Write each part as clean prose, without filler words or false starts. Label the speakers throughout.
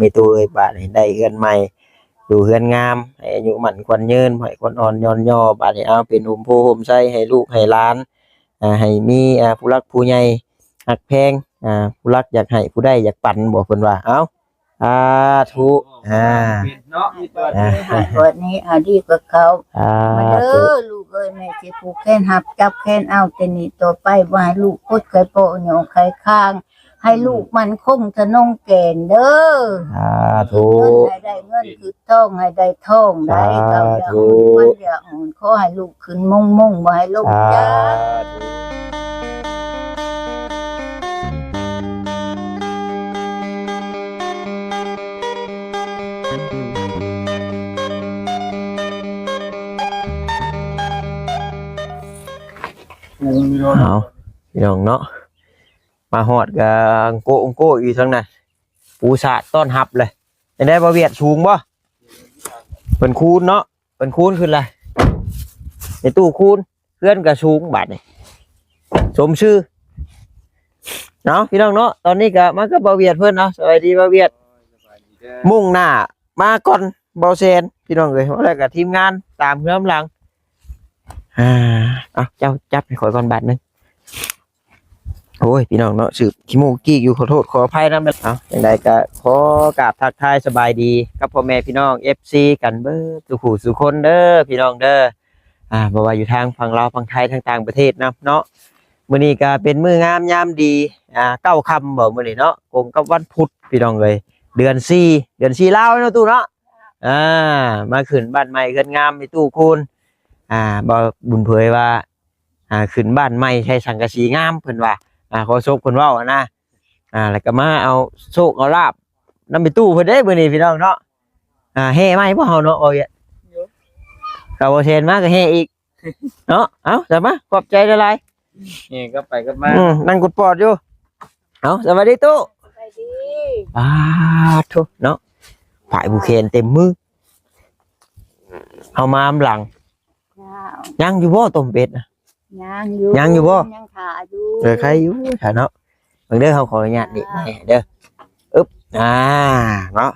Speaker 1: มีตู้เอ้ยบาดนี้ได้เฮือนใหม่อยู่เฮือนงามให้อายุมั่นขวัญยืนให้คนอ่อนย้อนย่อบาดนี้เอาเป็นหุ่มโพห่มไส้ให้ลูกให้หลานให้มีผู้รักผู้ใหญ่ฮักแพงผู้รักอยากให้ผู้ได้อยากปั่นบอกเพิ่นว่าเอ้าทุ
Speaker 2: เนาะมีตัว
Speaker 3: นี้ดีกว่าเขามาเด้อลูกเอ้ยแม่สิผูกแขนหับจับแขนเอาแต่นี่ต่อไปบ่ให้ลูกพดไข่โปะหยองไข่ข้างให้ลูกมันคงทะนงแก่นเด้อให้ได้เงินคือทองให้ได้ทองได้เก่าอย่างมันขอให้ลูกขึ้นมุ่งบ่ให้ลงจ้า
Speaker 1: เอาพี่น้องเนาะมาหอดกับองโก้อยู่ทั้งนั้นปูสาดต้อนรับเลยได้บ่เวียดสูงบ่เป็นคูณเนาะเป็นคูณขึ้นเลยในตู้คูณเพื่อนกับสูงบาทนี่สมชื่อเนาะพี่น้องเนาะตอนนี้ก็มากับบ่เวียดเพื่อนเนาะสวัสดีบ่เวียดมุ่งหน้ามาก่อนบ่เซนพี่น้องเลยว่าแล้วกับทีมงานตามเพื่อนหลังเจ้าจับให้ขอก่อนบาทนึงโอ้ยพี่น้องเนาะสืบขี้มูกกี้อยู่ขอโทษขออภัยนะอย่างใดก็ขอกราบทักทายสบายดีกับพ่อแม่พี่น้อง FC กันเบิดสุขุสุคนเด้อพี่น้องเด้อบ่ว่าอยู่ทางฝั่งลาวฝั่งไทยทางต่างประเทศนะเนาะมื้อนี้ก็เป็นมื้องามยามดี9 ค่ำบ่มื้อนี้เนาะตรงกับวันพุธพี่น้องเอ้ยเดือน4ลาวเนาะตู้เนาะมาขึ้นบ้านใหม่เฮือนงามในตู้คูณบ่บุญเผยว่าขึ้นบ้านใหม่ใช้สังกะสีงามเพิ่นว่าขอโชคเพิ่นเว้านะแล้วก็มาเอาโชคเอาลาบนำไปตู้เพิ่นเด้มื้อนี้พี่น้องเนาะแห่ใหม่บ่เฮาเนาะโอ้ยก็บ่เซ็นมาก็แห่อีกเนาะเอาซะมาขอบใจหลาย
Speaker 2: ๆนี่ก็ไปก็มา
Speaker 1: นั่งกดปอดอยู่เอาสวัสดีตู้
Speaker 3: สวัสดี
Speaker 1: ทุเนาะฝ่ายบุเคนเต็มมือเอามาอำหลังยังอยู่บ่ต้มเป็ดนะยังอยู่บ่
Speaker 3: ยังขาอยู่
Speaker 1: ใครอยู่ถ่าเนาะเบิ่งเด้อเฮาขออนุญาตดิเด้ออึ๊บเนาะ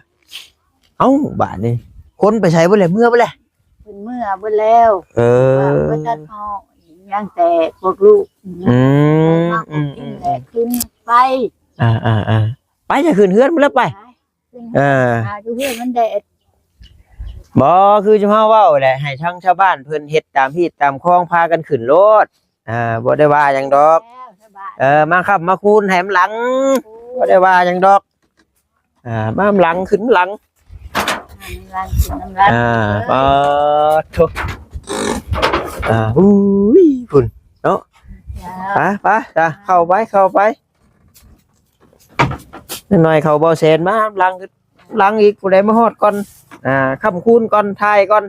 Speaker 1: เอ้าบาดนี้คนไปใช้บ่แล้วเมื่อบ่แล้ว
Speaker 3: เพิ่นเมื่อบ่แล้วเพิ่นจะทอยังแต่พวกลูกขึ้นไป
Speaker 1: ไปจะขึ้นเฮือนบ่แล้วไป
Speaker 3: อยู่เฮือนมันแดด
Speaker 1: บ่คือจะมาเว้าแหละให้ทั้งชาวบ้านเพิ่นเฮ็ดตามที่ตามคลองพากันขึ้นรถบ่ได้ว่าหยังดอกมาครับมาคูณแถมหลังบ่ได้ว่าหยังดอกมาหลังขึ้นหลังทุอุ้ยพุ่นเนาะไปจ้ะเข้าไปหน่อยเข้าบ่เซนมาหลังอีกผู้ใดมาฮอดก่อนค่ำคูณก่อนทายก่อน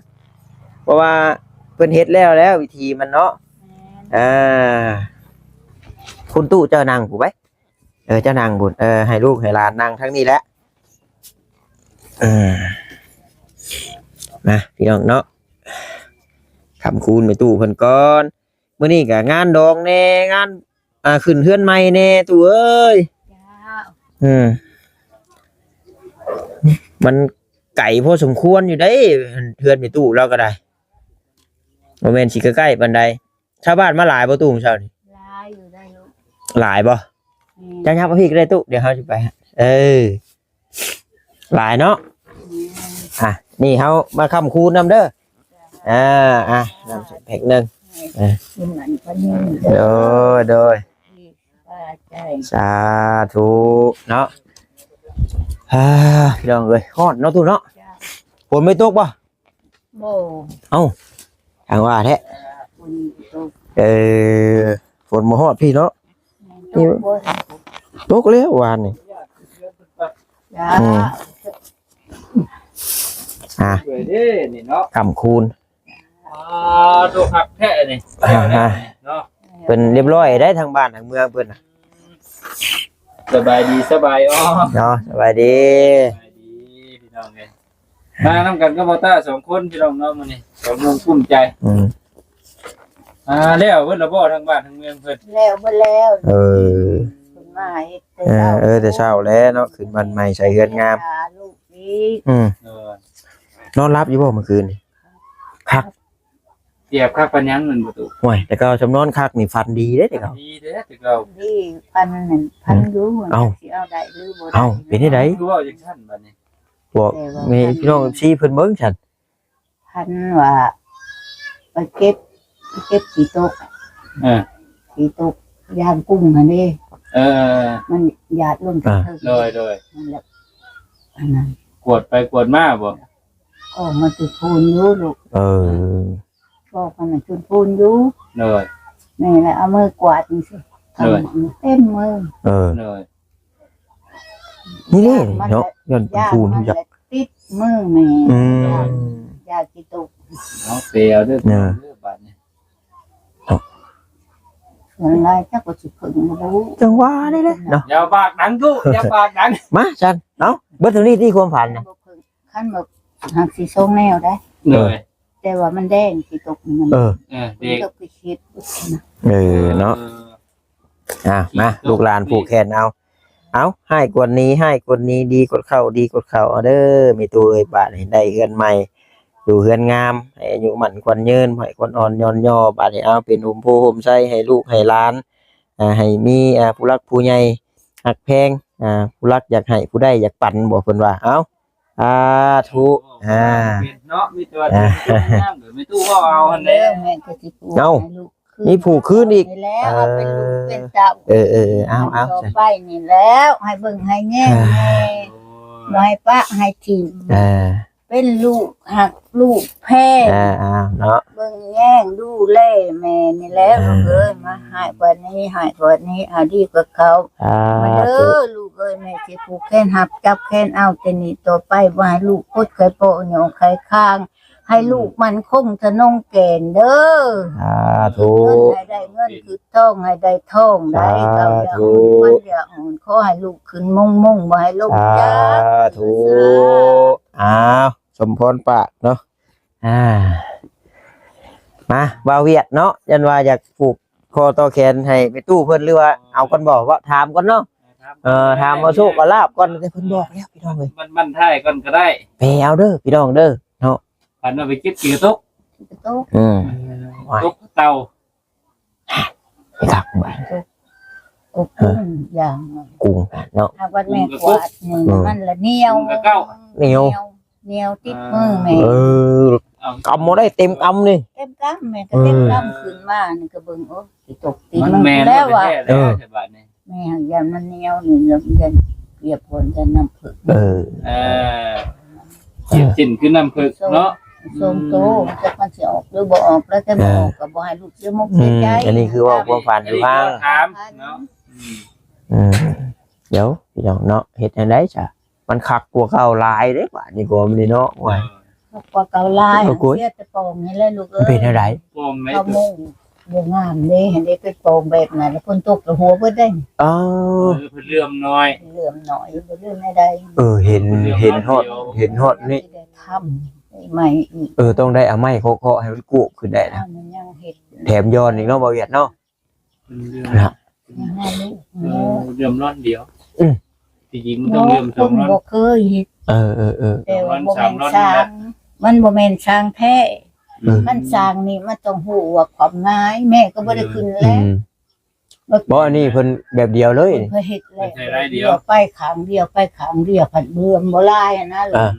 Speaker 1: เพราะว่าเพิ่นเฮ็ดแล้ววิธีมันเนาะคุณตู้เจ้านั่งผู้ไว้เจ้านั่งบุญให้ลูกให้หลานนั่งทั้งนี้แหละนะพี่น้องเนาะค่ำคูณไปตู้เพิ่นก่อนมื้อนี้ก็งานดองแน่งานขึ้นเฮือนใหม่แน่ตู้เอ้ยมันไก่พอสมควรอยู่ได้เทือนไปตู้เราก็ได้โมเมนต์สิใกล้ๆบันไดชาวบ้านมาหลายบ่ตู้ของชาวนี่
Speaker 3: หลายอยู่ได้ลูก
Speaker 1: หลายบ่จังยับพี่ก็ได้ตู้เดี๋ยวเฮาสิไปหลายเนาะนี่เฮามาค้ำคูณนำเด้อนำแพ็คนึงโดยสาธุเนาะพี่น้องเอ้ยฮอดเนาะตู้เนาะฝนไม่ตกป่ะเอ้าทางว่าแท้ฝนมาฮอดพี่เนาะตกแล้ววานนี่กำคูณ
Speaker 2: ตัวหักแท้นี่
Speaker 1: เนาะเป็นเรียบร้อยได้ทางบ้านทางเมืองเพิ่น
Speaker 2: สบายดี
Speaker 1: เนาะสบายดี
Speaker 2: พี่น้องไงมาทำกันก็บอต้า2 คนพี่น้องเนาะมื้อนี้2 โมงกุ้มใจแล้วเพิ่นละบ่ทางบ้านทางเมืองเพิ่น
Speaker 3: แล้วเพิ่นแล้วขึ้นมา
Speaker 1: แต่เช้าแล้วเนาะขึ้นบ้านใหม่ใส่เฮือนงาม
Speaker 3: ลูก อีก
Speaker 2: เออน
Speaker 1: อนรับอยู่บ่เมื่อคืนนี่คัก
Speaker 2: เจ็บคักปัญญังนั่นประตู
Speaker 1: ห่วยแต่ก็จำนอนคักนี่ฟันดีเด้เด็กเขา
Speaker 2: ดีเด้อแต่เรา
Speaker 3: ที่พันนั่นพันรู้ว่า
Speaker 1: เอ้า
Speaker 3: สิเอาได้หรือบ่ได้
Speaker 1: เอ้าเป็นได้ได
Speaker 2: คือว่าจังซั่นบัดนี้
Speaker 1: บอกมีพี่น้องชี้เพิ่นเบิ่งฉัน
Speaker 3: พันว่าไปเก็บสีตก
Speaker 2: เออ
Speaker 3: สีตกยางกุ้งอันนี้
Speaker 2: เออ
Speaker 3: มันหยาดลงจากเธอ
Speaker 2: โดย
Speaker 3: นั่นแหละอันนั้น
Speaker 2: กวดไปกวดมาบ่
Speaker 3: ก็มันจุดพูนอยู่ลูก
Speaker 1: เออ
Speaker 3: ก็มันจุดพูนอยู่
Speaker 2: โดย
Speaker 3: นี่แหละเอามือกวาดนี่สิทำเต็มมือ
Speaker 1: เออ
Speaker 2: โดย
Speaker 1: นี่เลยเนาะย้อน
Speaker 3: ยาก
Speaker 1: พูน
Speaker 3: มัน
Speaker 1: อยาก
Speaker 3: เลยติดมือแม่
Speaker 1: อืม
Speaker 3: ยากกี่ตุก
Speaker 2: เอาเปียวเด้อ
Speaker 1: เออ
Speaker 2: เด้อบัดนี้
Speaker 3: ส่วนลายเจ้าก็สิเพิ่งรู้
Speaker 1: จังหวะนี่แหละเนาะ
Speaker 2: อย่าปากดังทุอย่าปากดัง
Speaker 1: มาฉันเนาะเบิดเท่านี้ที่ความฝันนะ
Speaker 3: ขั้นแบบหักสีส้มแนวได้
Speaker 2: โดย
Speaker 3: แต่ว่ามันแดงสีตกมัน
Speaker 1: เออ
Speaker 2: เด็ก
Speaker 3: ก็ไปคิดนะ
Speaker 1: เออเนาะมาลูกหลานผูกแขนเอาให้กว่านี้ให้กว่านี้ดีกว่าเข้าดีกว่าเข้าเอาเด้อมีตัวเอ้ยบาดให้ได้เฮือนใหม่อยู่เฮือนงามให้อายุหมันควันยืนให้ควันอ่อนย้อนย่อบาดให้เอาเป็นหุ่มโพห่มไส้ให้ลูกให้หลานให้มีผู้รักผู้ใหญ่หักแพงผู้รักอยากให้ผู้ได้อยากปั่นบอกเพิ่นว่าเอาทุ
Speaker 2: เนาะมีตัวน้ำหรือมีตู้ว่าเอาหั่น
Speaker 3: แล้
Speaker 2: เด้
Speaker 3: วแม่ก็สิปลูกลูก
Speaker 1: มีผูกคืนอีก
Speaker 3: แล้วเอาเป็นลูกเป็นเจ้า
Speaker 1: เอา
Speaker 3: ต่อไปนี่แล้วให้เบิ่งให้แง่ให้บ่ให้ปะให้ทีมเป็นลูกหักลูกแพ้
Speaker 1: เนาะ
Speaker 3: เบิ่งแย่งดูแลแม่นี่แล้วลูกเอ้ยมาหายกว่านี้หายกว่านี้เอาดีกว่าเขามาเด้อลูกเอ้ยแม่สิผูกแขนหับจับแขนเอาแต่นี่ต่อไปบ่ให้ลูกพดไข่โปะหยองไข่ข้างให้ลูกมันคงจะนงแก่นเด้อให้ได้เงินคือทองให้ได้ทองได้เขาอย่ามันอย่าอ่อนขอให้ลูกขึ้นมุ่งบ่ให้ลงจ้า
Speaker 1: ถูสมพรปากเนาะมาบ่าวเวียดเนาะยันว่าอยากผูกคอต่อแขนให้ไปตู้เพิ่นหรือว่าเอากันบอกว่าถามก่อนเนาะถามมาโชคมาลาบก่อนแต่เพิ่นบอกแล้วพี่น้องเอ้ย
Speaker 2: มันท้ายก่อนก็ได้
Speaker 1: ไปเอาเด้อพี่น้องเด้อเนาะ
Speaker 2: อันนั้นไปเก็บกี่ตุ๊ก
Speaker 3: ตุ๊ก
Speaker 2: ตุ๊กเตา
Speaker 1: ไปตักไป
Speaker 3: กุ้งอย่าง
Speaker 1: กุ้งเนาะ
Speaker 3: ถ้าวันแม่กวาดนี่มันละเหนียวเหนียวติดมือแม่
Speaker 1: กำมาได้เต็มกำนี่
Speaker 3: เต็มกำแม่ก็เต็มกำขึ้นมานี่ก็เบิ่งโอ้สิตกตี
Speaker 2: มัน
Speaker 3: มัน
Speaker 2: แม่
Speaker 3: แล้วว่ะ
Speaker 2: ใช่บัดนี้
Speaker 3: แม่ยันมันเหนียวนี่แล้วยันเปียกฝนยันน้ำผึ้ง
Speaker 2: จิ้นคือน้ำผึ้งเนาะ
Speaker 3: ส้มโตจะมันสิออกหรือบ่ออกแล้วแต่บ่ออกก็บ่ให้ลูกเสียมุกเสียใจ
Speaker 1: อันนี้คือว่าความฝันอยู่บ้าง
Speaker 2: ถามเนาะ
Speaker 1: เดี๋ยวพี่น้องเนาะเฮ็ดจังได๋จ้ะมันคักกว่าเก่าหลายเด้ป่ะนี่ก็มันนี่เนาะว่า
Speaker 3: กว่าเก่าลายเสียแต่ปองนี่แหละลูกเอ้ย
Speaker 1: เป็นจังได๋
Speaker 2: โป่งไหม
Speaker 3: เขามุ่งบ่งามเด้เห็นได้เป็นโปรงแบบนั้นแล้วฝนตกแล้วหัวเบิดได้
Speaker 1: อ๋อ
Speaker 2: เพิ่นเลื่อมน้อย
Speaker 3: เหลื่อมหน่อยบ่เรื่องไม่ได้
Speaker 1: เห็นฮอดนี่
Speaker 3: ได้ทำใหม่อีก
Speaker 1: ต้องได้เอาไม้เคาะๆให้มันกู้ขึ้นได้นะ
Speaker 3: มันยังเฮ็ด
Speaker 1: แถมย้อนอีกเนาะบ่เวียดเนาะ
Speaker 3: ยังให้ลูก
Speaker 2: เลื่อมร้อนเดียวจริงๆมันต้องเลื่อมสองร้อน
Speaker 3: บ่เคยเฮ็ด แต่ว่าบ่แม่นสร้างมันบ่แม่นสร้างแท้มันสร้างนี่มันต้องฮู้ว่าความง่ายแม่ก็บ่ได้ขึ้นแล้ว
Speaker 1: บ่อันนี้เพิ่นแบบเดียวเลย
Speaker 3: เพิ่นเฮ็ดแล้วเดียวไปข้างเดียวไปข้างเดียวผัดเบื่อบ่ลายนะลูก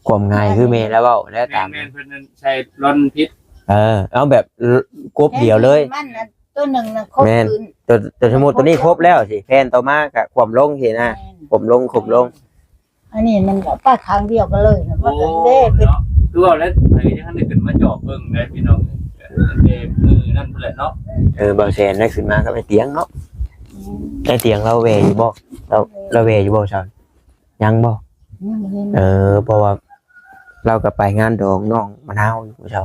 Speaker 1: ความง่ายคือแม่แล้วเว้าแล้วตาม
Speaker 2: แม่นเพิ่นใช้ร้อนพิษ
Speaker 1: เอาแบบกบเดียวเลย
Speaker 3: มันน่ะตัวหนึงน่ะครบคืน
Speaker 1: ตัวสมมุติตัวนี้ครบแล้วสิแฟนต่อมาก็ความลงสินะผมลง
Speaker 3: อันนี้มันก็ป้าครั้งเดียวกันเลยนะว่า
Speaker 2: โอ้
Speaker 3: เด้เป็น
Speaker 2: เนาะคือว่าแล้วไอ้ที่ท่านได้ขึ้นมาจอบเบิ่งได้พี่น้องเด้มือนั่นเพิ่นแหละเนาะ
Speaker 1: บางแสนได้ขึ้นมาก็ไปเตียงเนาะได้เตียงเราแวอยู่บ่เราแวอยู่บ่ซั่นยังบ่เพราะว่าเราก็ไปงานดองน้องมะนาวอยู่เจ้า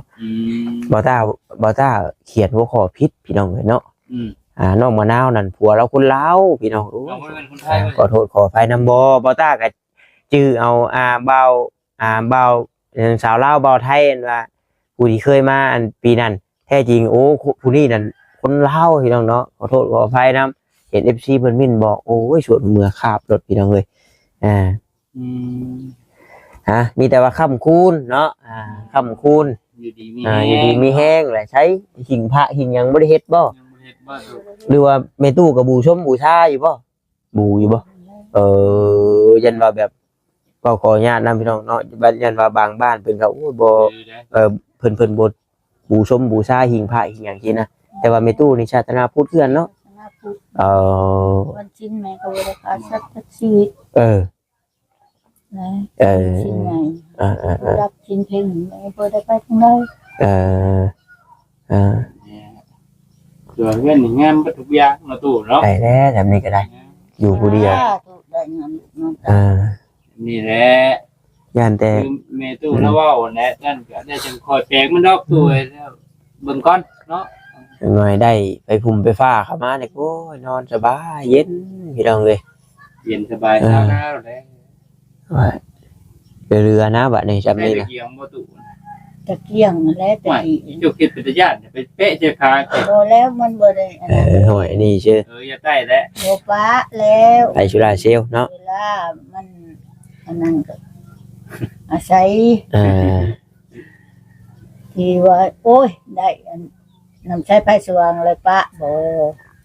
Speaker 1: บ่ต้าเขียนหัวข้อผิดพี่น้องเอ้ยเนาะน้องมะนาวนั่นผัวเราคนลาวพี่น้องขอโทษขออภัยนำบ่ต้าก็ชื่อเอาเบาสาวลาวเบาไทยว่าผู้ที่เคยมาอันปีนั้นแท้จริงโอ้ผู้นี้นั่นคนลาวพี่น้องเนาะขอโทษขออภัยนำเห็น FC เพิ่นมิ่นบอกโอ้ยสวนเมื่อคาบรถพี่น้องเอ้ย อ่า
Speaker 2: อืม
Speaker 1: มีแต่ว่าค้ำคูณเนาะค้ำคูณ
Speaker 2: อยู่ดีมี
Speaker 1: อยู่ดีมีแห้งแหละใช้หิ่งพระหิ่งหยังบ่ได้เฮ็ดบ่
Speaker 2: ยังบ่เฮ็ดบ่ถูก
Speaker 1: หรือว่าแม่ตู้ก็บูชมบูชาอยู่บ่บูอยู่บ่ยันว่าแบบก็ขออนุญาตนำพี่น้องเนาะยันว่าบางบ้านเพิ่นก็โอ้ยบ่ เพิ่นบ่บูชมบูชาหิ่งพระหิ่งหยังซี่นะแต่ว่าแม่ตู้นี่ชาตินาพุทธเพื่อนเนาะ
Speaker 3: วันชิ้นแม่ก็บ่ได้ขาดสักชีวิต
Speaker 1: เออ
Speaker 3: นะ
Speaker 1: เออ
Speaker 3: ชิ้นใหญ่
Speaker 1: ๆ
Speaker 3: รับชิ้นเพ่งแม่บ่ได้ไปทางใด
Speaker 1: เออ
Speaker 2: ตัวเงินนี่งามบ่ทุกอย่างเนาะตู้เนาะ
Speaker 1: ได้แล้วแบบนี้ก็ได้ อยู่ผู้เดียว
Speaker 3: ได้เงินลูก
Speaker 2: นี่แหละ
Speaker 1: ย่านแต่
Speaker 2: คือแม่ตู้แล้วเว้าแหละนั่นก็ได้จังคอยแปลกมันดอกตู้เอ้ยแล้วเบิ่งก่อนเนาะ
Speaker 1: หน่อยได้ไปพุ่มไปฟ้าเข้ามาเนี่ยโอ้ยนอนสบายเย็นพี่น้องเลย
Speaker 2: เย็นสบายเช้าหน้าแล้วแหละ
Speaker 1: ว่าเรือนะบัดนี้จำ
Speaker 2: แม่
Speaker 1: นี่
Speaker 2: ตะ
Speaker 1: นะ
Speaker 2: เกียงบ่ตู้
Speaker 3: ตะเกียงและตะ
Speaker 2: ไม่
Speaker 3: กี้
Speaker 2: เจ้าคิดเป็นตาญาติไปเป๊ะเจ้าขา
Speaker 3: บ่แล้วมันบ่ได้อันนั้น
Speaker 1: หอยนี่ชื่อ
Speaker 2: อย่าใต้แล้ว
Speaker 3: บ่ปะแล้ว
Speaker 1: ไอชุราเซลเนาะ
Speaker 3: เวลามันอันนั้นก็อาศัย
Speaker 1: เออ
Speaker 3: ที่ว่าโอ้ยได้อันน้ำใช้ไฟสว่างเลยปะบ่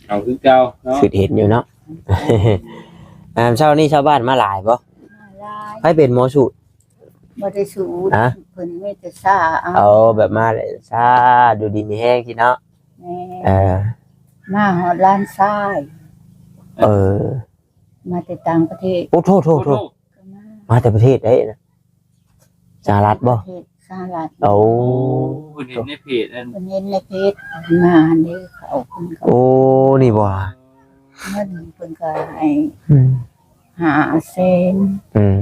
Speaker 2: เอาคือเก่าเนาะ
Speaker 1: คือเห็นอยู่เนาะ เช้านี้ชาวบ้านมาหลายบ่
Speaker 3: ลาย
Speaker 1: ให้เป็นหมอสูตร
Speaker 3: บ่ได้สูด
Speaker 1: ฮะ
Speaker 3: เพิ่นมีแต่ซ่าเอา
Speaker 1: เอาแบบมาเลยซาดูดีมีแห้งที่เนาะ
Speaker 3: แม่
Speaker 1: เออ
Speaker 3: มาหอดล้านทราย
Speaker 1: เออ
Speaker 3: มาแต่ต่างประเทศ
Speaker 1: โอ้โทษ
Speaker 3: ก็มา
Speaker 1: มาแต่ประเทศได้นะสหรัฐบ่
Speaker 3: ประเทศสหรัฐ
Speaker 1: โอ้
Speaker 2: คุณเห็นในเพจอัน
Speaker 3: เพิ่นเห็นในเพจมาเด้อเขาเพิ่นก็
Speaker 1: โอ้นี่บ่
Speaker 3: เงินเพิ่นก็ให้
Speaker 1: อืม
Speaker 3: 500,000
Speaker 1: อืม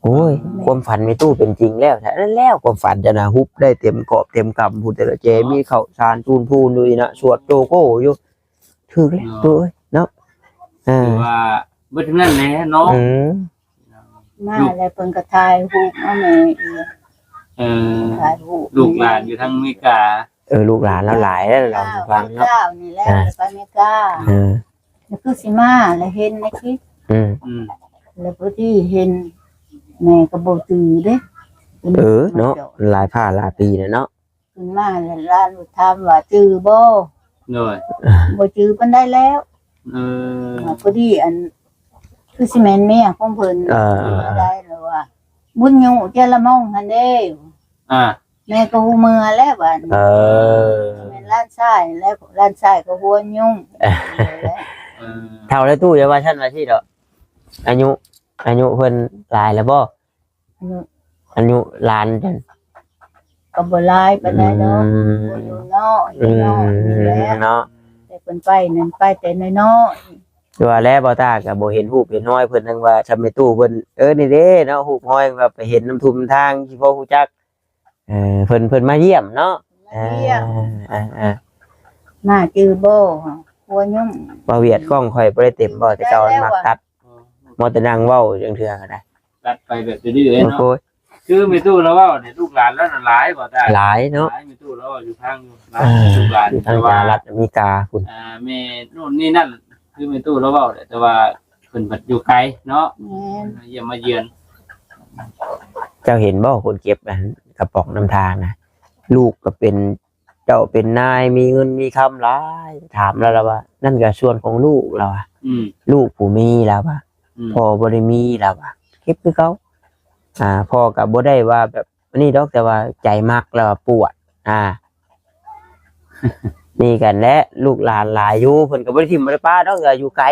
Speaker 1: โอ้ยความฝันในตู้เป็นจริงแล้วแต่นั่นแล้วความฝันจะนะฮุบได้เต็มกรอบเต็มกำพูดแต่ละเจมีข้าวสารจูนพูนด้วยนะสวดโจโก้อยู่ถือแล้วตัวเอ้ยเนาะอ่า
Speaker 2: คือว่าเบิดทั้งนั้นแหละเนาะ
Speaker 1: อืม
Speaker 3: มาแล้วเพิ่นก็ถ่ายรูปเอาแม่อีก
Speaker 2: เออ
Speaker 3: ถ่ายรูป
Speaker 2: ลูกหลานอยู่ทางอเมริกา
Speaker 1: ลูกหลานแล้วหลายแล้วเราฟังเนาะ
Speaker 3: เจ้านี่แหละไปอเมริกา
Speaker 1: เออ
Speaker 3: แล้วคือสิมาแล้วเห็นในคลิป
Speaker 1: อืม
Speaker 2: อืม
Speaker 3: แล้วพอที่เห็นแม่ก็บ่ตื่นเด้
Speaker 1: เนาะหลายผ้าหลายปีแล้วเนาะ
Speaker 3: ขึ้นมาแล้วร้านถามว่าจื้อบ่
Speaker 2: หน่อย
Speaker 3: บ่จื้อปานใดแล้ว
Speaker 2: เออ
Speaker 3: พอดีอันคือสิแม่นแม่ของเพิ่นได้แล้วว่าบุญอยู่เจละมองหั่นเด้
Speaker 2: อ่า
Speaker 3: แม่ก็ฮู้มือแล้วบัด
Speaker 1: เออ
Speaker 3: แม่ร้านชายแล้วร้านชายก็หัวยุ่ง
Speaker 2: เออ
Speaker 1: เท่าแล้วตู้จะว่าฉันว่าที่เด้ออายุเพิ่นหลายแล้วบ่อายุหลานจัง
Speaker 3: ก็บ่หลายปานใดเนาะบ่อยู่น้อยนี่แหละ
Speaker 1: เนาะ
Speaker 3: แต่เพิ่นไปนั่นไปแต่น้อย
Speaker 1: ตัวาแล้วบ่ตาก็บ่เห็นรูปเห็นห้อยเพิ่นทั้งว่าทำในตู้เพิ่นนี่เด้เนาะรูปห้อยว่าไปเห็นน้ำทุ่มทางที่พ่อฮู้จักเพิ่นมาเยี่ยมเนาะ
Speaker 3: ๆมาเที่ยว
Speaker 1: อ่า
Speaker 3: มาจื้อบ่หัวยุ่ง
Speaker 1: บ่เวียดกล้องข่อยบ่ได้เต็มบ่แต่เจ้ามันมักตัดมอแต่นั่งเว้าจังเทื่อก็ได้
Speaker 2: ตัดไปแบบดื้อๆ
Speaker 1: โอ้
Speaker 2: เนาะ
Speaker 1: โห
Speaker 2: คือมีตู้แล้วว่าเนี่ยลูกหลานแล้วหลายบ่ได้
Speaker 1: หลายเนาะ
Speaker 2: หลายมีตู้แล้วอยู่ทางลูกหลาน
Speaker 1: อยู่ทางสหรัฐอเมริกาพุ่น
Speaker 2: แม่นู่นนี่นั่นคือมีตู้แล้วว่าแต่ว่าเพิ่นบัดอยู่ไกลเนาะ
Speaker 3: แม่น
Speaker 2: เยี่ยมมาเยือน
Speaker 1: เจ้าเห็นบ่คนเก็บอันกระป๋องน้ำทางนะลูกก็เป็นเจ้าเป็นนายมีเงินมีคำหลายถามแล้วล่ะว่า นั่นก็ส่วนของลูกเราอะ
Speaker 2: อืม
Speaker 1: ลูกผู้มีแล้วว่า
Speaker 2: อืม
Speaker 1: พ่อบ่ได้มีแล้วว่าเก็บคือเขาพ่อก็บ่ได้ว่าแบบนี่ดอกแต่ว่าใจมักแล้วว่าปวด นี่กันและลูกหลานหลายอยู่เพิ่นก็บ่ได้ทิ่มบ่ได้ป้าดอกก็อยู่ไกล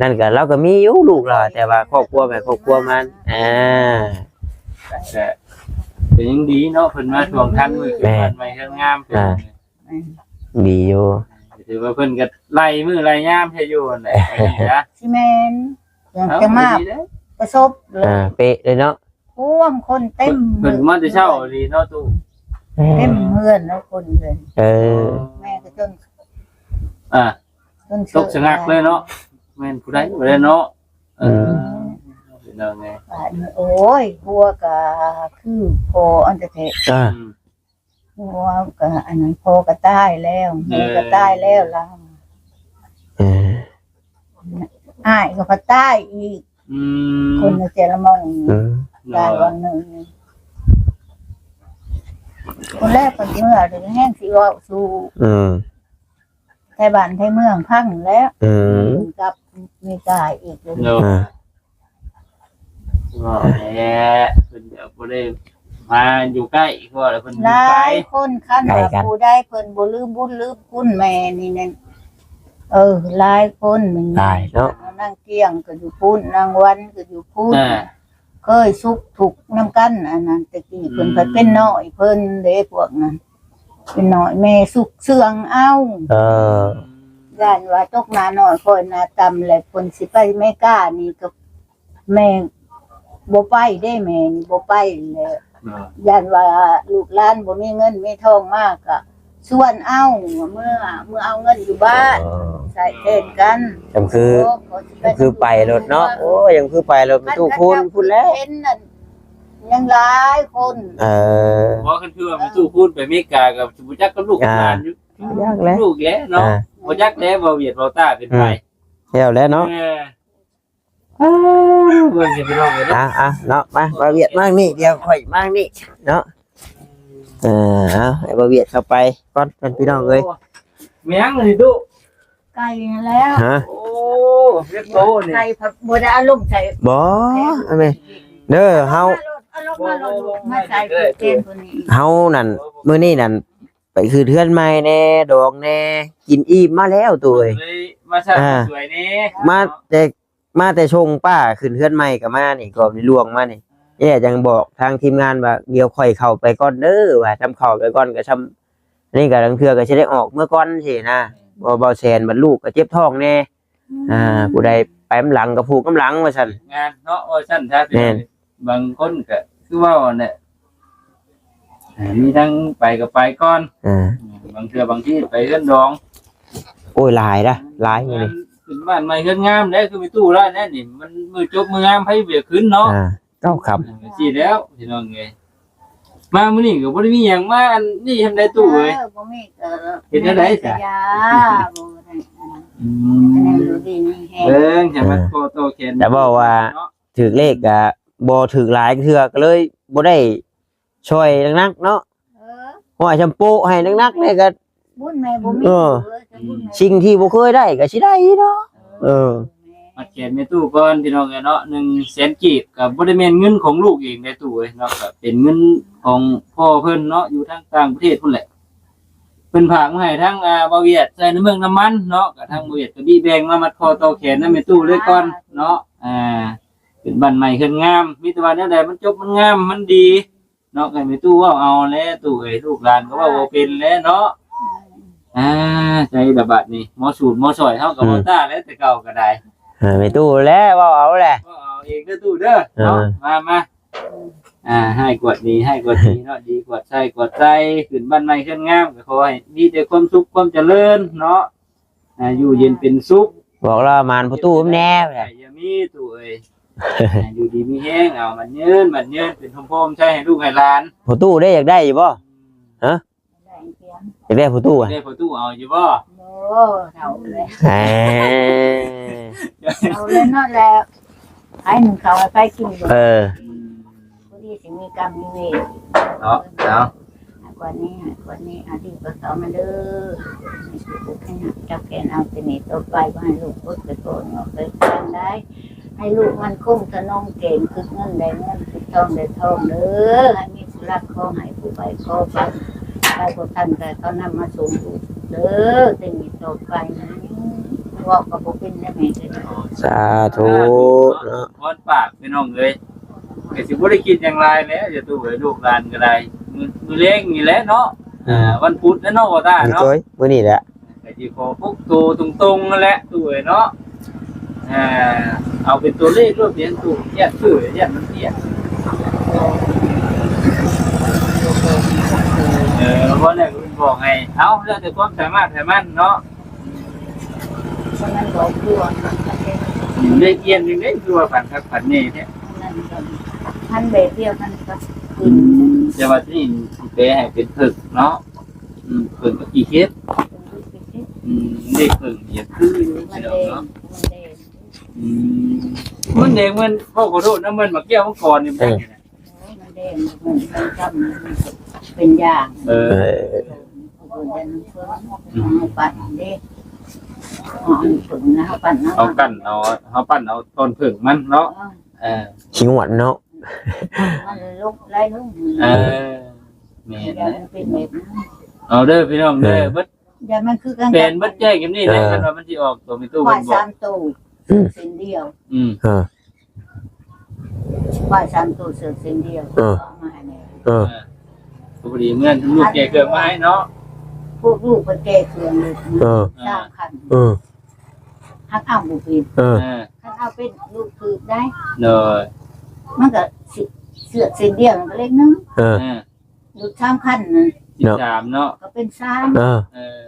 Speaker 1: นั่นก็เราก็มีอยู่ลูกเราแต่ว่าครอบครัวแบบครอบครัวมัน
Speaker 2: แต่เป็นยังดีเนาะเพิ่นมาทวงทันมือคือมันไม่เฮ็ดงามเพิ่น
Speaker 1: ดีอยู่
Speaker 2: ถือว่าเพิ่นก็ไล่มือไล่ยามให้อยู่นั่นแหละนะ
Speaker 3: สิแม่นอย่างจะมาประสบเลย
Speaker 1: เป๊ะเลยเนาะ
Speaker 3: ท่วมคนเต็ม
Speaker 2: เพิ่นมาแต่เช้าดีเนาะตู้
Speaker 3: เต็มเฮือนแล้วคนเลย แม่ก็จน
Speaker 2: อ่า
Speaker 3: จน
Speaker 2: ตกสงักเลยเนาะแม่นผู้ใดบ่ได้เนาะเป็นจังไง
Speaker 3: โอ้ยพัวก็คือพออันตะเทะพัวก็อันนั้นพอก็ตายแล้วแม่ก็ตายแล้วล่ะ อ้ายก็พัดใต้อีก
Speaker 2: อืม
Speaker 3: คนเจรมอง
Speaker 1: อืม
Speaker 3: ได้วันหนึ่งคนแรกคนที่เมื่อถึงแห้งสีว่าสู่
Speaker 1: อืม
Speaker 3: ไทยบ้านไทยเมืองพังแล้ว
Speaker 1: อืม
Speaker 3: ถึงกับมีกายอีกเลย
Speaker 2: เนาะ
Speaker 1: อ่า
Speaker 2: ว่าแหละเพิ่นเดี๋ยวบ่ได้มาอยู่ใกล้เพราะว่าเพิ่นอยู่
Speaker 3: หลา
Speaker 2: ไกล
Speaker 3: ยคนขั้นว่าผู้ได้เพิ่นบ่ลืมบุญลืมคุณแม่นี่นั่นหลายคนมัน
Speaker 1: ตายเนาะ
Speaker 3: นั่งเกี้ยงก็อยู่พูนนางวันก็อยู่พูน
Speaker 2: อ่า
Speaker 3: เคยสุกถูกน้ำกันอันนั้นตะกี้เพิ่นไปเป็นน้อยเพิ่นเด้พวกนั้นเป็นน้อยแม่สุกเสื่องเอา
Speaker 1: เออ
Speaker 3: ย่านว่าตกหน้าน้อยคอยหน้าต่ำแล้วเพิ่นสิไปไม่กล้านี่ก็แม่บ่ไปได้แม่นี่บ่ไปแล้ว
Speaker 2: เนาะ
Speaker 3: ย่านว่าลูกหลานบ่มีเงินมีทองมากก็ส่วนเอาเมื่อเอาเงินอยู่บ้านใส่แทนกัน
Speaker 1: จำคือ ยังคือไปรถเนาะโอ้ยยังคือไปรถไปตู้คุณพูดแล้ว
Speaker 3: เห็นนั่นยังหลายคน
Speaker 1: เออ
Speaker 2: เพราะคันคือว่ามีตู้พูดไปอเมริกากับบ่จักกับลูกกับหลานอยู่
Speaker 1: ยากแล้ว
Speaker 2: ลูกแล้วเนาะบ่จักแล้วบ่เวียดบ่ต้าเป็นไป
Speaker 1: แล้วเนาะ
Speaker 2: เบิ่งสิพี่น้องเอ้ยเนาะ
Speaker 1: เนาะมาเวียดมากนี่เดี๋ยวค่อยมากนี่เนาะเอาให้บ่เวียดเข้าไปก่อนเป็นพี่น้องเอ้ย
Speaker 2: แม่งนี่ตู้
Speaker 3: ไก่แล้ว
Speaker 1: ฮะ
Speaker 2: โอ้เรียกโตนี่
Speaker 3: ไก่ผัดบัวได้อารมณ์ใส่
Speaker 1: บ่เอาแม่เด้อเฮา
Speaker 3: มาใส่เกณฑ์คนนี้
Speaker 1: เฮานั่นมื้อนี้นั่นไปคือเทือนใหม่แน่ดอกแน่กินอิ่มมาแล้วตัวเอ้ย
Speaker 2: เลยมาซะสวยนี่
Speaker 1: มาแต่ชงป้าขึ้นเทือนใหม่ก็มานี่ก็มีลวงมานี่แย่จังบอกทางทีมงานว่าเดี๋ยวค่อยเข้าไปก่อนเด้อว่าทำเข้าไปก่อนก็ทำนี่ก็ลังเทื่อก็สิได้ออกเมื่อก่อนสินะบ่แซนบัดลูกก็เจ็บท้องแน่ผู้ใดไปมหลังก็ผูกกำลังว่าซั่น
Speaker 2: งานเนาะโอ้ซั่นซะ
Speaker 1: แม่น
Speaker 2: บางคนก็คือว่าเนี่ยมีทั้งไปก็ไปก่อน บางเทื่อบางที่ไปเฮือนดอง
Speaker 1: โอ้ยหลายนะหลายมื้อนี้
Speaker 2: ขึ้นบ้านใหม่เฮือนงามแล้วคือมีตู้แล้วแน่นี่มันมือจบมืองามให้เบียขึ้นเนาะ
Speaker 1: เก้าครับ
Speaker 2: สิแล้วพี่น้องเอ้ยมามื้อนี้ก็บ่ได้มีหยังมาอันนี้ทำได้ตู้เอ้ย
Speaker 3: บ่มีก็
Speaker 2: เฮ็ดจั่งใดจ้ะ
Speaker 3: ยาบ่ได้อันนั้นอยู่ดีนี่แฮง
Speaker 2: เบิ่งให้มันโตโตแขน
Speaker 1: แต่บอกว่า
Speaker 2: เนาะ
Speaker 1: ถือเลขก็บ่ถือหลายเทื่อก็เลยบ่ได้ช่วยนักๆเนาะ หัวชมพูให้นักๆนี่ก็
Speaker 3: บุญแม่บ่มี
Speaker 1: สิ่งที่บ่เคยได้ก็สิได้เนาะ
Speaker 2: มาแขนแม่ตู้ก่อนพี่น้องเอ้ยเนาะ100,000กีบก็บ่ได้แม่นเงินของลูกเองได้ตู้เอ้ยเนาะก็เป็นเงินของพ่อเพิ่นเนาะอยู่ทางต่างประเทศพุ่นแหละเพิ่นฝากมาให้ทางบ่าวเวียดใส่ในเมืองน้ำมันเนาะก็ทางบ่าวเวียดก็มีแบ่งมามัดคอต่อแขนนำแม่ตู้เลยก่อนเนาะเป็นบ้านใหม่ขึ้นงามมีแต่ว่าแนวใดมันจบมันงามมันดีเนาะให้แม่ตู้เว้าเอาแล้วตู้เอ้ยลูกหลานก็เว้าบ่เป็นแล้วเนาะใจระบาดนี่หมอสูตรหมอสอยเฮาก็บ่ต้าแล้วแต่เก่าก็ได้
Speaker 1: ไม่ตู้แล้วว่าเอาแหละ
Speaker 2: ก็เอาเองก็ตู้เด้อเนาะมาให้กวดดีให้กวดดีเนาะดีกวดใส่กวดใจขึ้นบ้านใหม่ขึ้นงามก็ขอให้มีแต่ความสุขความเจริญเนาะอยู่เย็นเป็นสุข
Speaker 1: บอกแล้วมานประตูแน่แหละ
Speaker 2: อย่ามีตู้เอ้ยอยู่ดีมีแห้งเอามันเยินเป็นพรมๆใช้ให้ลูกให้หลาน
Speaker 1: ประตูได้อยากได้อยู่บ่อยากได้ประตูอ่ะ
Speaker 2: ได้พอตู้เอาอยู่บ่
Speaker 3: โอ้เท่าเลยเอาเลยเนาะแล้วให้หนึ่งเขาไปกินเลยผู้ที่สิมีกรรมมีเวร
Speaker 2: เนาะเนาะ
Speaker 3: กว่านี้อาดีก็เขามาเด้อให้จับแกนเอาไปนี่ต่อไปว่าให้ลูกพุทธโกนออกไปฟังได้ให้ลูกมันคุ้มถนอมเก่งคือเงินได้เงินคือทองได้ทองเด้อให้มีสุรักขอให้ผู้ไปขอฟังไปพวกท่านแต่เขานำมาส่งลูกเด้อจะมีต่อไปว่ากับพวกเป็นได้ไหมเด้อ
Speaker 1: สาธุเนาะ
Speaker 2: พอดปากพี่น้องเอ้ยก็สิบ่ได้คิดอย่างไรแล้วจะตู้เอ้ยลูกหลานก็ได้มือเล็กนี่แหละเนาะวันพุธแล้วเนาะว่าตาเนาะ
Speaker 1: มื้อนี้แหละ
Speaker 2: ไอ้ที่ขอพวกตัวตรงๆนั่นแหละตู้เอ้ยเนาะเอาเป็นตัวเลขรูปเปลี่ยนตู้แยกชื่อแยกมันเปลี่ยนเพราะเนี่ยคุณบอกไงเอาเรื่องแต่ความสามารถแต่มันเนาะ
Speaker 3: เพราะนั้นบอกด้วย
Speaker 2: เลขเอียนยังได้คือว่าผันนี่เนี่ย
Speaker 3: ท่านเบเดียวท่านก็กิน
Speaker 2: จะว่าที่เปให้เป็นผึกเนาะผึกก็กี่เคสเด็กผึกอย่าคือ
Speaker 3: มัน
Speaker 2: เนาะ
Speaker 3: เด่นมันเด่น
Speaker 2: มันแดงมันพ่อขอโทษนะมันมาแก้วมังกรนี่มัน
Speaker 3: มันแดงมันจำเป็นยา
Speaker 2: เออ
Speaker 3: ปั่นเด้ฝึกนะปั่นนะ
Speaker 2: เอากันเอาปั้นเอาต้นผึ่งมันเนาะ
Speaker 1: 嗯ชิงหวานเนาะ
Speaker 3: มันลุกไล่ลุก
Speaker 2: แม่
Speaker 3: อย่ามันเป็นแบบนั้น
Speaker 2: เอาเด้อพี่น้องเด้อเบิด
Speaker 3: อย่ามันคือกัน
Speaker 2: เป็นเบิดแจ้งอย่างนี้นะกันว่ามันสิออกตัวมีตู้
Speaker 3: ฝ่า
Speaker 2: มั
Speaker 3: ย
Speaker 2: นบอก
Speaker 3: สามตู้เส้นเดียว ฝ่ายสามตู้เสือเส้นเดียวมาเนี่ย
Speaker 2: พอดีเมื่อนลูกแกเกิดมาให้เนาะ
Speaker 3: พวกลูกเป็นแก่เครื่องเลยสร้างขันหักเอาบุปินหักเอาเป็นลูกคือได้
Speaker 2: เนาะ
Speaker 3: มันก็เสือเส้นเดียวมันก็เล็กนึงลูกสามขันนึง
Speaker 2: 13เนาะ
Speaker 3: ก็เป็นสาม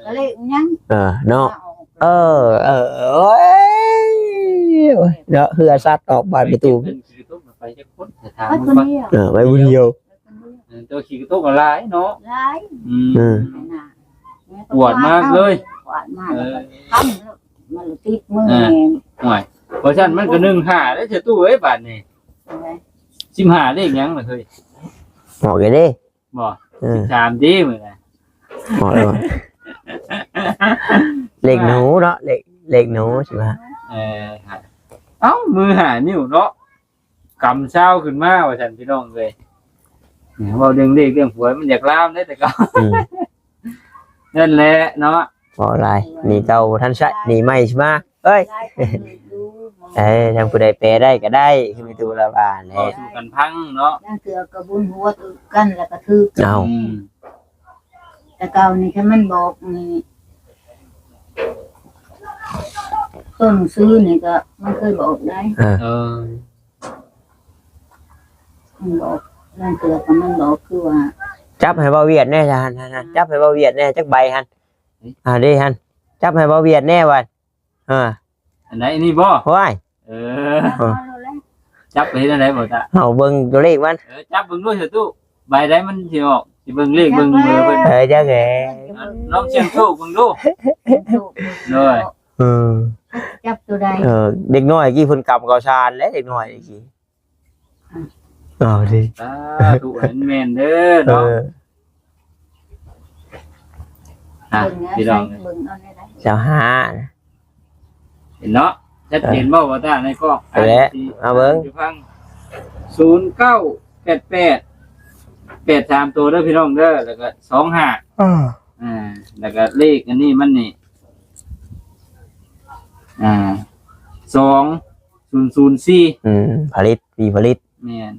Speaker 3: ก็เล็กยัง
Speaker 1: เนาะโอ้ยเนาะเหือซัดออกบานประตู
Speaker 2: ขี่ตุ๊กไปจะพ้นจะถาม
Speaker 3: ไว้คนเดียว
Speaker 1: ไว้บุญเดียว
Speaker 2: ตัวขี่ตุ๊กก็หลายเนาะ
Speaker 3: หลาย
Speaker 2: ปวดมากเลย
Speaker 3: ปวดมากทำมันติดมือ
Speaker 2: ห่วยเพราะฉะนั้นมันก็15ได้เถอะตู้เอ้ยบาดนี้15ได้อีกยังล่ะเฮ้ย
Speaker 1: หมอกกันดิ
Speaker 2: บ่13ดีมื้อน่ะ
Speaker 1: หมอกเลยเหล็กหนูเนาะเหล็กหนูใช่ไหม
Speaker 2: เอ้ามือหานิ้วเนาะกำเช้าขึ้นมาว่าฉันพี่น้องเลยเนี่ยว่าเรื่องเด็กเรื่องผัวมันอยากล่ามได้แต่ก็นั่นแหละเนาะ
Speaker 1: บอกอะไรนี่เจ้าท่านใช่นี่ไม่ใช่ไหมเอ้ยทางผู้ใดแปลได้ก็ได้คือมีตัวละบาท
Speaker 2: ต่อ
Speaker 1: เลย
Speaker 2: สู้กันพังเนาะ
Speaker 3: นั่นคือกระบุนหัวตึกกันแล้วก็ถือ
Speaker 1: เอา
Speaker 3: แต่เก่านี่แค่มันบอกนี่ต้นซื้อนี่ก็มันเคยบอกได้
Speaker 2: เออ
Speaker 3: มันบอกนั่นคือกับมันบอกคือว่า
Speaker 1: จับให้เบาเวียดแน่จ้ะฮันจับให้เบาเวียดแน่จักใบฮันดิฮันจับให้เบาเวียดแน่วัน
Speaker 2: อันไหนนี่บ่
Speaker 1: ว้าย
Speaker 2: จับไปได้ไหนบ่ตา
Speaker 1: เอาเบิ่งตัวเลขมัน
Speaker 2: จับเบิ่งด้วยเถอะตู้ใบได้มันสิออกสิเบิ่งเลขเบิ่งเบอร์เพิ่น
Speaker 1: จักแห
Speaker 2: ลองเสี่ยงโชคเบิ่งดูเลย
Speaker 3: จับตัวใด
Speaker 1: เด็กน้อยกี่เพิ่นกำเกาชานแล้วเด็กน้อยกี่ดิ
Speaker 2: สาธุเห็นแม่นเด้อเนาะพี่น้อง
Speaker 3: เบิ่งเอาได้
Speaker 1: เจ้าห้า
Speaker 2: เห็นเนาะชัดเจนบ่ว่าตาในกล้อง
Speaker 1: เอาเบิ่ง
Speaker 2: ฟัง098883ตัวเด้อพี่น้องเด้อแล้วก็25แล้วก็เลขอันนี้มันนี่2004
Speaker 1: ผลิตปีผลิต
Speaker 2: แม่น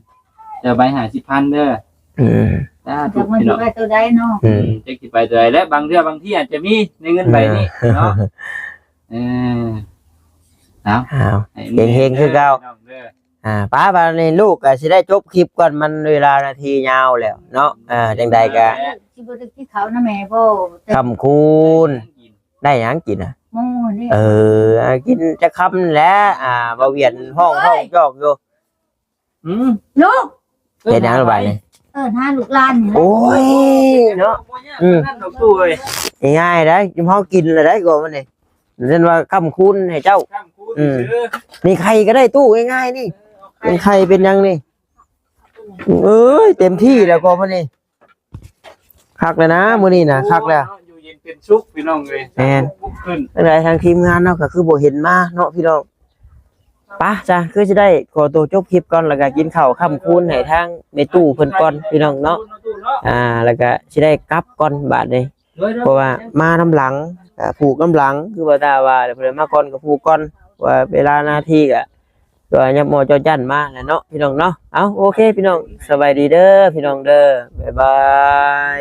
Speaker 2: จะใบ50,000เด้อสาธุ
Speaker 3: จับมัน
Speaker 2: พี่
Speaker 3: อ
Speaker 2: น้
Speaker 3: ยู่
Speaker 2: อง
Speaker 3: ได้ตัวใดเนาะ
Speaker 2: จะคิดไปตัวใดและบางเทื่อบางที่อาจจะมีในเงินใบนี้เนาะ
Speaker 1: เฮงคือเก่าป้าบานนี้ลูกก็สิได้จบคลิปก่อนมันเวลานาทียาวแล้วเนาะจังใดก็
Speaker 3: ที่บ่ได้ที่เขานะแม่บ่
Speaker 1: คำคูณได้หยังกิน
Speaker 3: หมูนี่
Speaker 1: กินจะคำแล้วเบาเวียนห้องจอกอยู่
Speaker 3: ลูก
Speaker 1: เฮ็ดหยังระบายนี่
Speaker 3: หาลูกหลานนี่
Speaker 1: โอ้ยเนาะง่ายๆได้จุ่มเฮากินแล้วได้ก่อนมันนี่เรียนว่าคำคูณให้เจ้านี่ใครก็ได้ตู้ง่ายๆนี่เป็นใครเป็นยังนี่เต็มที่แล้วก็มันนี่คักเลยนะมื้อนี้นะคักแล้ว
Speaker 2: อยู่เย็นเป็นสุขพี่น้องเลยขึ้น
Speaker 1: อะไรทางทีมงานเนาะก็คือบ่เห็นมาเนาะพี่น้องป่ะจ้ะคือจะได้ขอตัวจบคลิปก่อนแล้วก็กินข้าวค่ำคูณให้ทางในตู้เพิ่นก่อนพี่น้องเนาะแล้วก็สิได้กลับก่อนบาดนี้เพราะว่ามาน้ำหลังผูกน้ำหลังคือว่าตาว่าเพิ่นมาก่อนก็ผูกก่อนว่าเวลาหน้าที่ก็ยับหมอจอจั่นมาแหละเนาะพี่น้องเนาะเอาโอเคพี่น้องสบายดีเด้อพี่น้องเด้อบ๊ายบาย